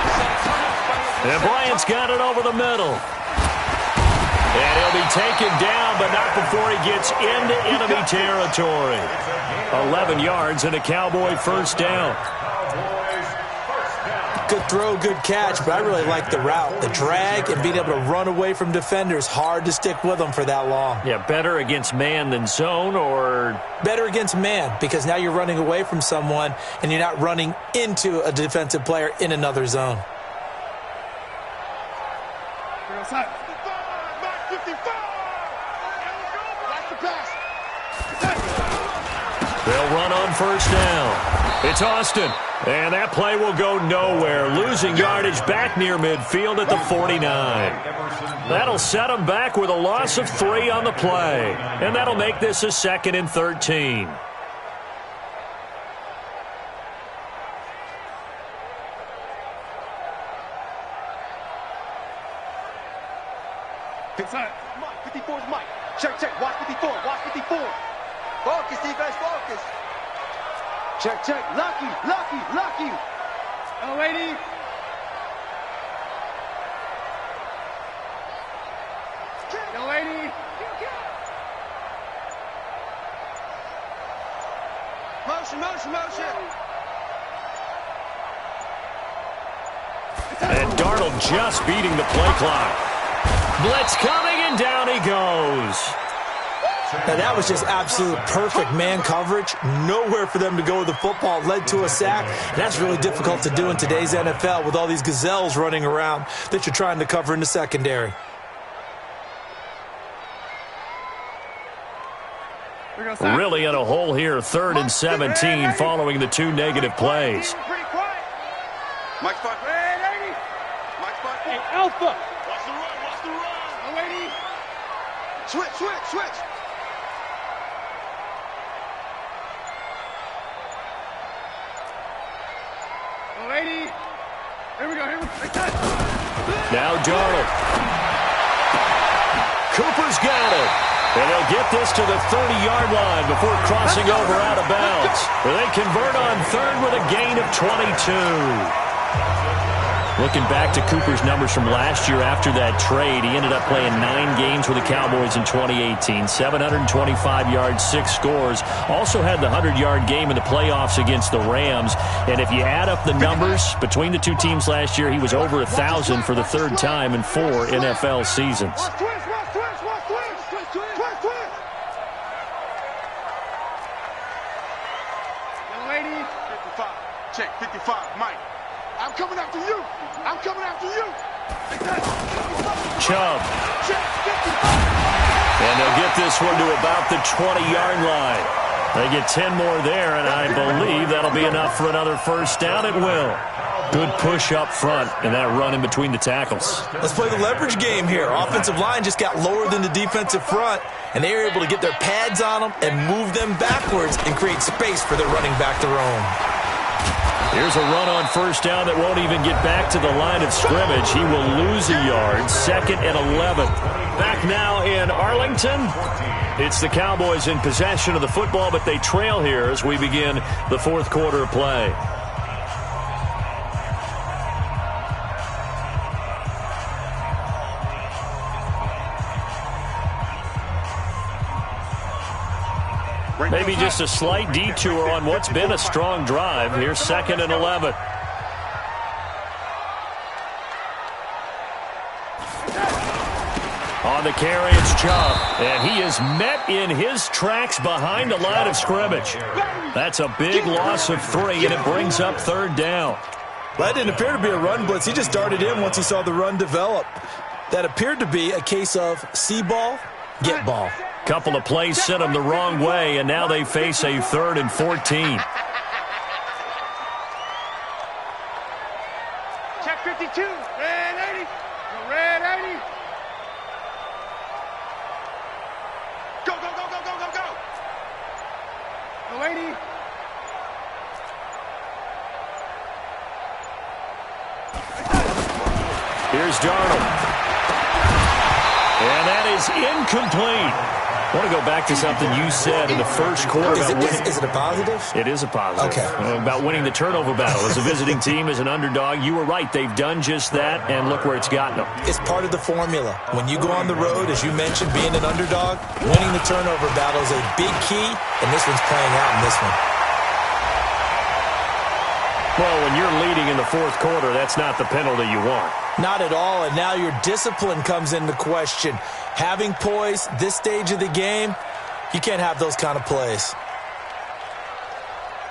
And Bryant's got it over the middle. And he'll be taken down, but not before he gets into enemy territory. 11 yards and a Cowboy first down. Good throw, good catch, but I really like the route. The drag and being able to run away from defenders, hard to stick with them for that long. Yeah, better against man than zone, or? Better against man, because now you're running away from someone and you're not running into a defensive player in another zone. They'll run on first down. It's Austin. And that play will go nowhere. Losing yardage back near midfield at the 49. That'll set them back with a loss of 3 on the play. And that'll make this a 2nd and 13. Mike, 54 is Mike. Check, check. Watch 54. Watch 54. Focus, defense, focus. Check, check. Lucky, lucky, lucky. Oh, lady. Yo, lady. Motion, motion, motion. And Darnold just beating the play clock. Blitz coming, and down he goes. Now that was just absolute perfect man coverage. Nowhere for them to go with the football. Led to a sack. And that's really difficult to do in today's NFL with all these gazelles running around that you're trying to cover in the secondary. Really in a hole here, 3rd and 17 following the 2 negative plays. Mike spot. Mike spot. Hey, Alpha. Watch the run. Watch the run. Lady. Switch, switch, switch. Lady. Here we go. Here we go. Now Darnold. Cooper's got it. And they'll get this to the 30-yard line before crossing over out of bounds. Where they convert on 3rd with a gain of 22. Looking back to Cooper's numbers from last year after that trade, he ended up playing 9 games with the Cowboys in 2018. 725 yards, 6 scores. Also had the 100-yard game in the playoffs against the Rams. And if you add up the numbers between the two teams last year, he was over 1,000 for the 3rd time in 4 NFL seasons. Check, 55, Mike. I'm coming after you. I'm coming after you. Chubb. And they'll get this one to about the 20-yard line. They get 10 more there, and I believe that'll be enough for another first down. It will. Good push up front and that run in between the tackles. Let's play the leverage game here. Offensive line just got lower than the defensive front, and they were able to get their pads on them and move them backwards and create space for their running back to roam. Here's a run on first down that won't even get back to the line of scrimmage. He will lose a yard. 2nd and 11. Back now in Arlington. It's the Cowboys in possession of the football, but they trail here as we begin the 4th quarter of play. Maybe just a slight detour on what's been a strong drive. Here's 2nd and 11. On the carry, it's Chubb. And he is met in his tracks behind the line of scrimmage. That's a big loss of 3, and it brings up 3rd down. That didn't appear to be a run blitz. He just darted in once he saw the run develop. That appeared to be a case of see ball, get ball. Couple of plays sent them the wrong way, and now they face a 3rd and 14. Check 52. Red 80. Red 80. Go, go, go, go, go, go, go. The lady. Here's Darnold. And that is incomplete. I want to go back to something you said in the first quarter. Is it a positive? It is a positive. Okay. About winning the turnover battle. As a visiting team, as an underdog, you were right. They've done just that, and look where it's gotten them. It's part of the formula. When you go on the road, as you mentioned, being an underdog, winning the turnover battle is a big key, and this one's playing out in this one. Well, when you're leading in the 4th quarter, that's not the penalty you want. Not at all, and now your discipline comes into question. Having poise, this stage of the game, you can't have those kind of plays.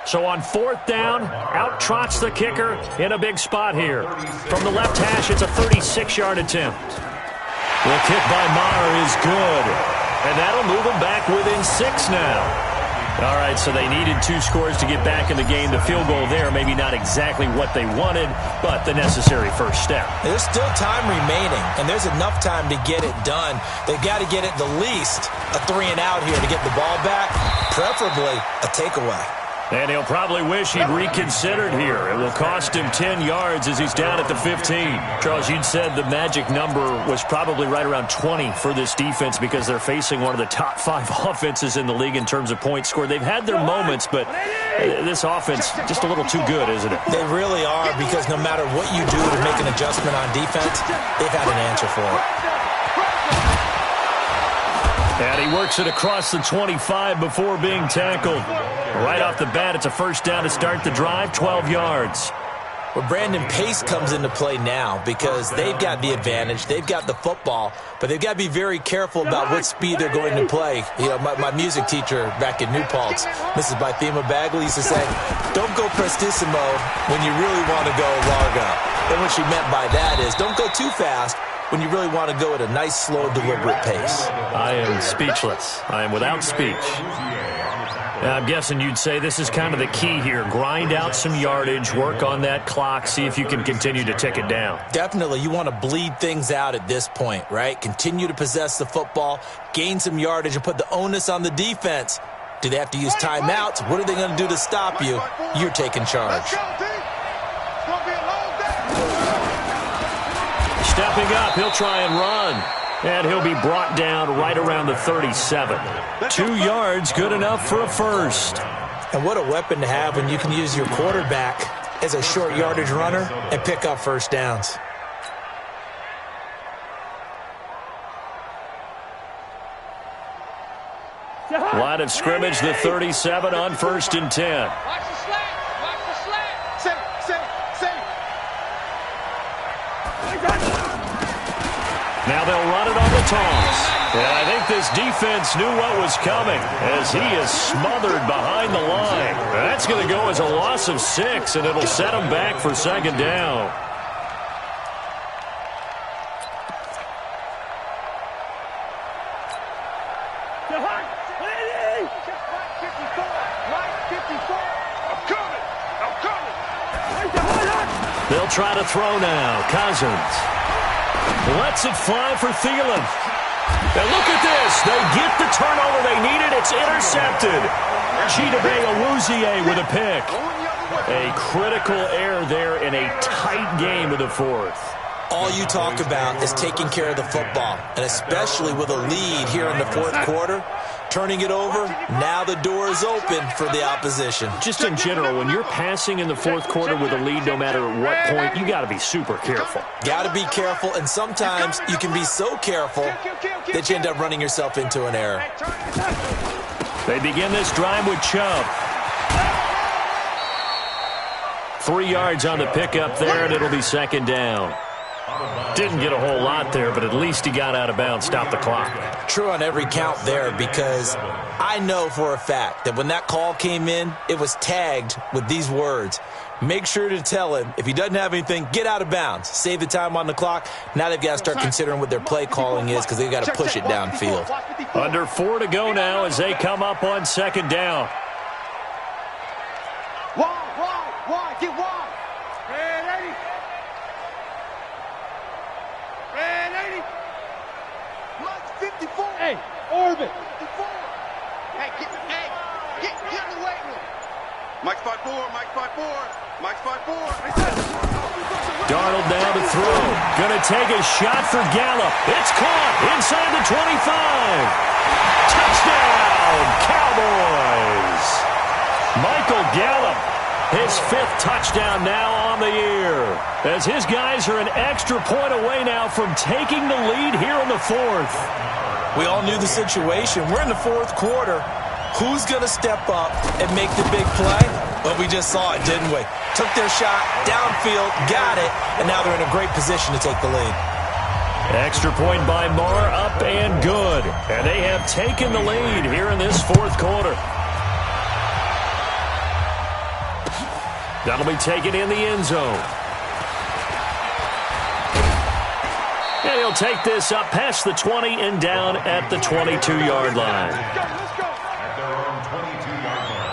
So on 4th down, out trots the kicker in a big spot here. From the left hash, it's a 36-yard attempt. The kick by Maher is good, and that'll move them back within 6 now. All right, so they needed 2 scores to get back in the game. The field goal there, maybe not exactly what they wanted, but the necessary first step. There's still time remaining, and there's enough time to get it done. They've got to get at the least a 3 and out here to get the ball back, preferably a takeaway. And he'll probably wish he'd reconsidered here. It will cost him 10 yards as he's down at the 15. Charles, you'd said the magic number was probably right around 20 for this defense because they're facing one of the top 5 offenses in the league in terms of points scored. They've had their moments, but this offense just a little too good, isn't it? They really are, because no matter what you do to make an adjustment on defense, they've had an answer for it. And he works it across the 25 before being tackled. Right off the bat, it's a first down to start the drive, 12 yards. Well, Brandon, pace comes into play now because they've got the advantage. They've got the football, but they've got to be very careful about what speed they're going to play. You know, my music teacher back in New Paltz, Mrs. Bythema Bagley, used to say, don't go prestissimo when you really want to go largo. And what she meant by that is don't go too fast when you really want to go at a nice, slow, deliberate pace. I am speechless. I am without speech. I'm guessing you'd say this is kind of the key here. Grind out some yardage, work on that clock, see if you can continue to tick it down. Definitely. You want to bleed things out at this point, right? Continue to possess the football, gain some yardage, and put the onus on the defense. Do they have to use timeouts? What are they going to do to stop you? You're taking charge. Stepping up, he'll try and run. And he'll be brought down right around the 37. 2 yards, good enough for a first. And what a weapon to have when you can use your quarterback as a short yardage runner and pick up first downs. Line of scrimmage, the 37 on 1st and 10. Watch the slant. Watch the slant. Safe. Now they'll run it on the toss. And I think this defense knew what was coming as he is smothered behind the line. That's going to go as a loss of 6, and it'll set him back for second down. They'll try to throw now. Cousins lets it fly for Thielen. And look at this. They get the turnover they needed. It's intercepted. Chidobe Awuzie with a pick. A critical error there in a tight game of the 4th. All you talk about is taking care of the football, and especially with a lead here in the 4th quarter, turning it over, now the door is open for the opposition. Just in general, when you're passing in the 4th quarter with a lead, no matter what point, you got to be super careful. Got to be careful, and sometimes you can be so careful that you end up running yourself into an error. They begin this drive with Chubb. 3 yards on the pickup there, and it'll be second down. Didn't get a whole lot there, but at least he got out of bounds, stopped the clock. True on every count there, because I know for a fact that when that call came in, it was tagged with these words. Make sure to tell him, if he doesn't have anything, get out of bounds. Save the time on the clock. Now they've got to start considering what their play calling is because they've got to push it downfield. Under 4 to go now as they come up on second down. Wide, get wide. Red 80. Mike 54. Hey, orbit. 54. Hey, get in the weight room. Mike's 5'4", Mike's 5'4", Mike's 5'4". Darnold now to throw. Gonna take a shot for Gallup. It's caught inside the 25. Touchdown, Cowboys. Michael Gallup, his 5th touchdown now on the year. As his guys are an extra point away now from taking the lead here in the 4th. We all knew the situation. We're in the 4th quarter. Who's going to step up and make the big play? Well, we just saw it, didn't we? Took their shot, downfield, got it, and now they're in a great position to take the lead. Extra point by Marr, up and good. And they have taken the lead here in this 4th quarter. That'll be taken in the end zone. And he'll take this up past the 20 and down at the 22-yard line. At their own 22-yard line.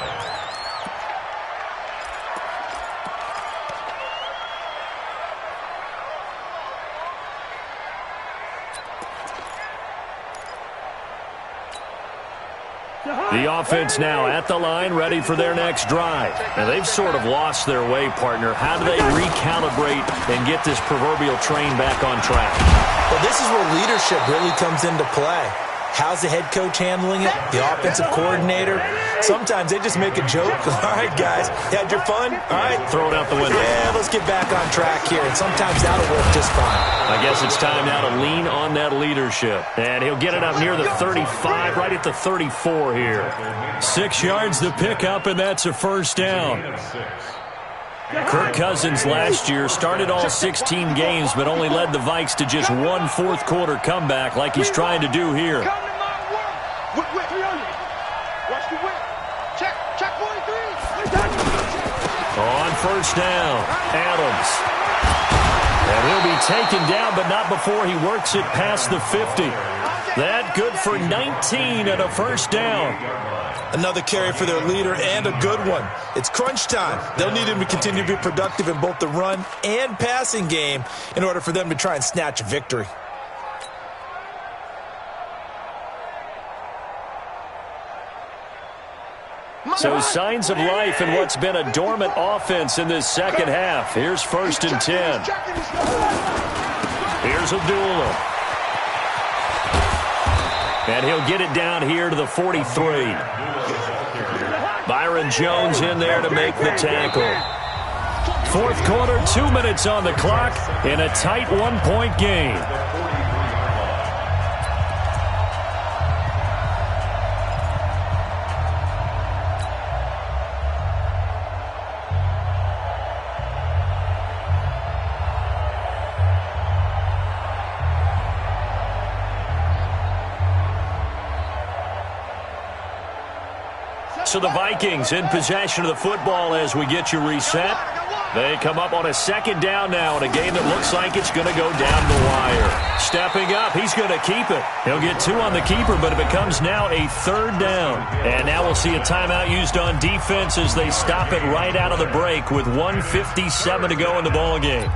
The offense now at the line, ready for their next drive. Now, they've sort of lost their way, partner. How do they recalibrate and get this proverbial train back on track? Well, this is where leadership really comes into play. How's the head coach handling it? The offensive coordinator? Sometimes they just make a joke. All right, guys, you had your fun? All right. Throw it out the window. Yeah, let's get back on track here. And sometimes that'll work just fine. I guess it's time now to lean on that leadership. And he'll get it up near the 35, right at the 34 here. 6 yards the pickup, and that's a first down. Kirk Cousins last year started all 16 games, but only led the Vikes to just one fourth-quarter comeback like he's trying to do here. On first down, Adams. And he'll be taken down, but not before he works it past the 50. That good for 19 and a first down. Another carry for their leader and a good one. It's crunch time. They'll need him to continue to be productive in both the run and passing game in order for them to try and snatch a victory. So signs of life in what's been a dormant offense in this second half. Here's 1st and 10. Here's Abdullah. And he'll get it down here to the 43. Byron Jones in there to make the tackle. Fourth quarter, 2 minutes on the clock in a tight one-point game. So the Vikings in possession of the football as we get you reset. They come up on a second down now in a game that looks like it's going to go down the wire. Stepping up, he's going to keep it. He'll get 2 on the keeper, but it becomes now a third down. And now we'll see a timeout used on defense as they stop it right out of the break with 1:57 to go in the ballgame.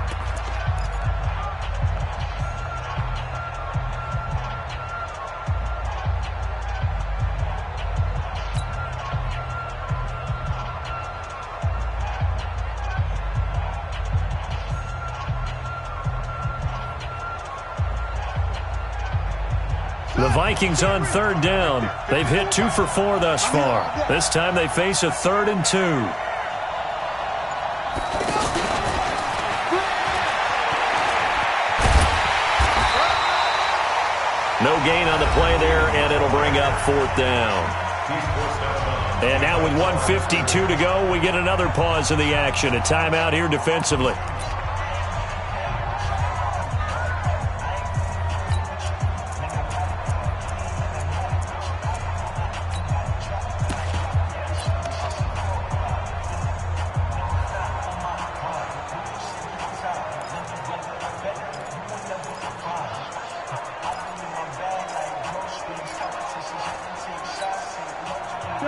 The Vikings on third down. They've hit 2 for 4 thus far. This time they face a 3rd and 2. No gain on the play there, and it'll bring up 4th down. And now with 1:52 to go, we get another pause in the action. A timeout here defensively.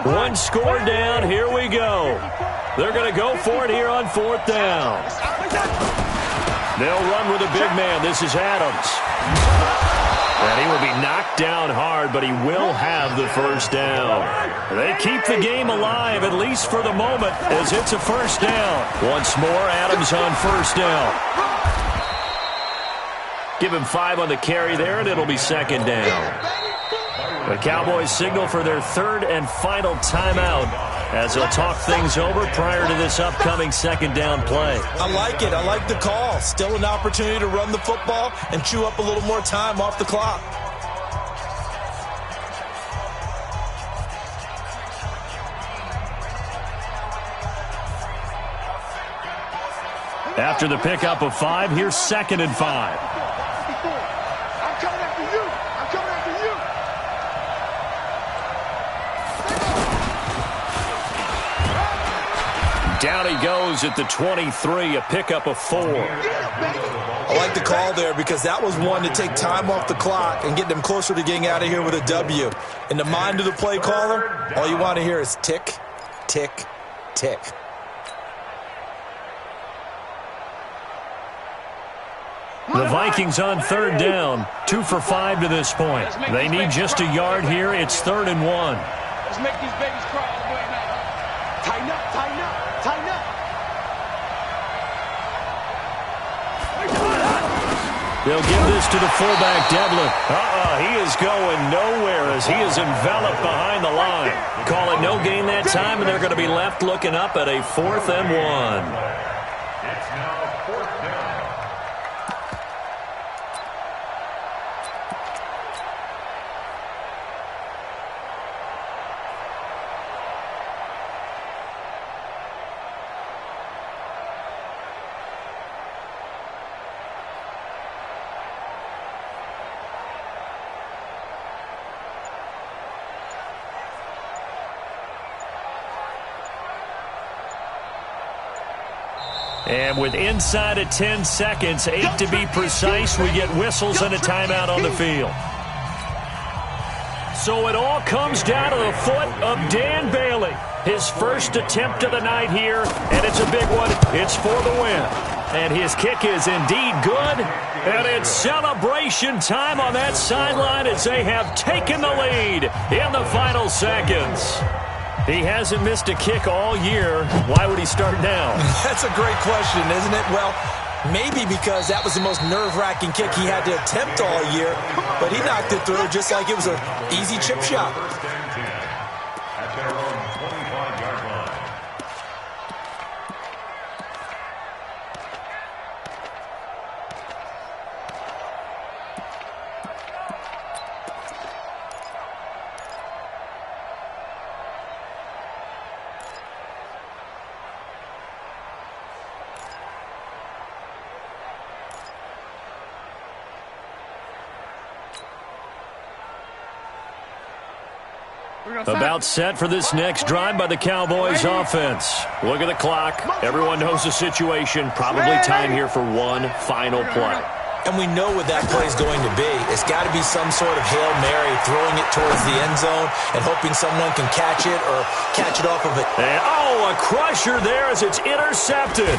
One score down. Here we go. They're going to go for it here on 4th down. They'll run with a big man. This is Adams. And he will be knocked down hard, but he will have the first down. They keep the game alive, at least for the moment, as it's a first down. Once more, Adams on first down. Give him 5 on the carry there, and it'll be second down. The Cowboys signal for their 3rd and final timeout as they'll talk things over prior to this upcoming second down play. I like it. I like the call. Still an opportunity to run the football and chew up a little more time off the clock. After the pickup of 5, here's 2nd and 5. Down he goes at the 23, a pickup of 4. I like the call there because that was one to take time off the clock and get them closer to getting out of here with a W. In the mind of the play caller, all you want to hear is tick, tick, tick. The Vikings on third down, 2 for 5 to this point. They need just a yard here. It's 3rd and 1. Let's make these babies cry all the way now. Tighten up, tighten up, tighten up. They'll give this to the fullback, Devlin. He is going nowhere as he is enveloped behind the line. Call it no gain that time, and they're going to be left looking up at a 4th and 1. It's now 4th down. And with inside of 10 seconds, 8 to be precise, we get whistles and a timeout on the field. So it all comes down to the foot of Dan Bailey. His first attempt of the night here, and it's a big one. It's for the win. And his kick is indeed good. And it's celebration time on that sideline as they have taken the lead in the final seconds. He hasn't missed a kick all year. Why would he start now? That's a great question, isn't it? Well, maybe because that was the most nerve-wracking kick he had to attempt all year, but he knocked it through just like it was an easy chip shot. First and 10 at their own 25-yard line. About set for this next drive by the Cowboys offense. Look at the clock. Everyone knows the situation. Probably time here for one final play. And we know what that play is going to be. It's got to be some sort of Hail Mary, throwing it towards the end zone and hoping someone can catch it or catch it off of it. And, a crusher there as it's intercepted.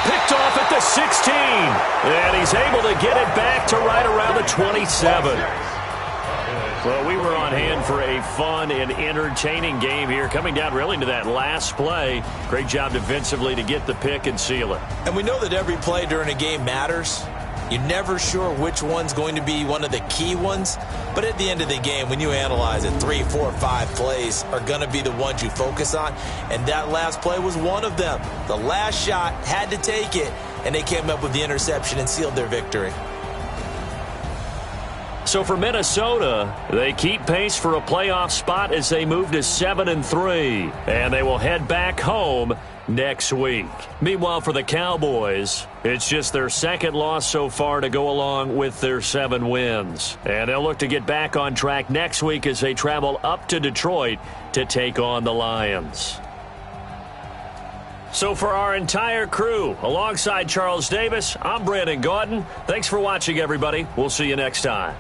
Picked off at the 16. And he's able to get it back to right around the 27. Well, we were on hand for a fun and entertaining game here, coming down really to that last play. Great job defensively to get the pick and seal it. And we know that every play during a game matters. You're never sure which one's going to be one of the key ones. But at the end of the game, when you analyze it, 3, 4, 5 plays are going to be the ones you focus on. And that last play was one of them. The last shot had to take it, and they came up with the interception and sealed their victory. So for Minnesota, they keep pace for a playoff spot as they move to 7-3, and they will head back home next week. Meanwhile, for the Cowboys, it's just their second loss so far to go along with their 7 wins. And they'll look to get back on track next week as they travel up to Detroit to take on the Lions. So for our entire crew, alongside Charles Davis, I'm Brandon Gautin. Thanks for watching, everybody. We'll see you next time.